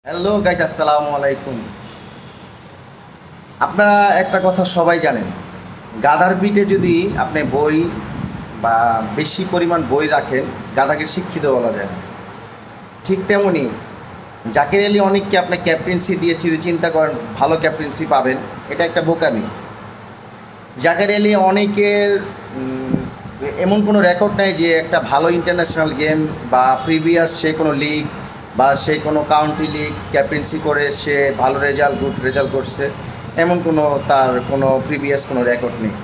Hello guys, আসসালামু আলাইকুম। আপনারা একটা কথা সবাই জানেন, গাধার পিঠে যদি আপনি বই বা বেশি পরিমাণ বই রাখেন, গাধাকে শিক্ষিত বলা যায় না। ঠিক তেমনি জাকির আলী অনেককে আপনি ক্যাপ্টেন্সি দিয়ে যদি চিন্তা করেন ভালো ক্যাপ্টেন্সি পাবেন, এটা একটা বোকামি। জাকির আলী অনেকের এমন কোনো রেকর্ড নাই যে একটা ভালো ইন্টারন্যাশনাল গেম বা প্রিভিয়াস সে কোনো লিগ বা সে কোনো কাউন্টি লিগ ক্যাপ্টেন্সি করে সে ভালো গুড রেজাল্ট করছে, এমন কোনো তার কোনো প্রিভিয়াস কোনো রেকর্ড নেই।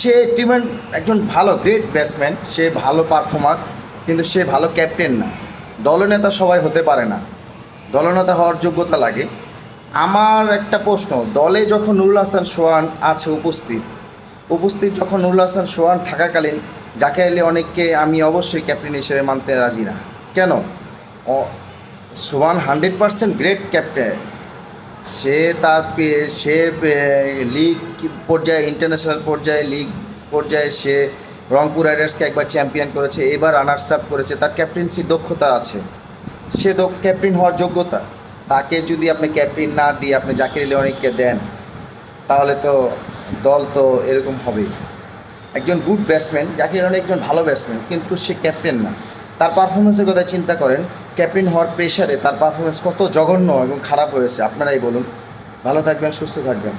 সে টিমের একজন ভালো গ্রেট ব্যাটসম্যান, সে ভালো পারফর্মার, কিন্তু সে ভালো ক্যাপ্টেন না। দলনেতা সবাই হতে পারে না, দলনেতা হওয়ার যোগ্যতা লাগে। আমার একটা প্রশ্ন, দলে যখন নুরুল হাসান সোহান আছে উপস্থিত যখন নুরুল হাসান সোহান থাকাকালীন জাকির আলী অনেককে আমি অবশ্যই ক্যাপ্টেন হিসেবে মানতে রাজি না। কেন? সোহান 100% গ্রেট ক্যাপ্টেন। সে তার সে লিগ পর্যায়ে, ইন্টারন্যাশনাল পর্যায়ে, লিগ পর্যায়ে সে রংপুর রাইডার্সকে একবার চ্যাম্পিয়ন করেছে, এবার রানার্স আপ করেছে। তার ক্যাপ্টেন্সির দক্ষতা আছে, সে ক্যাপ্টেন হওয়ার যোগ্যতা। তাকে যদি আপনি ক্যাপ্টেন না দিয়ে আপনি জাকির আলী অনেককে দেন, তাহলে তো দল তো এরকম হবেই। একজন গুড ব্যাটসম্যান, জাকির আলী একজন ভালো ব্যাটসম্যান, কিন্তু সে ক্যাপ্টেন না। তার পারফরমেন্সের কথা চিন্তা করেন, ক্যাপ্টেন হওয়ার প্রেশারে তার পারফরমেন্স কত জঘন্য এবং খারাপ হয়েছে, আপনারাই বলুন। ভালো থাকবেন, সুস্থ থাকবেন।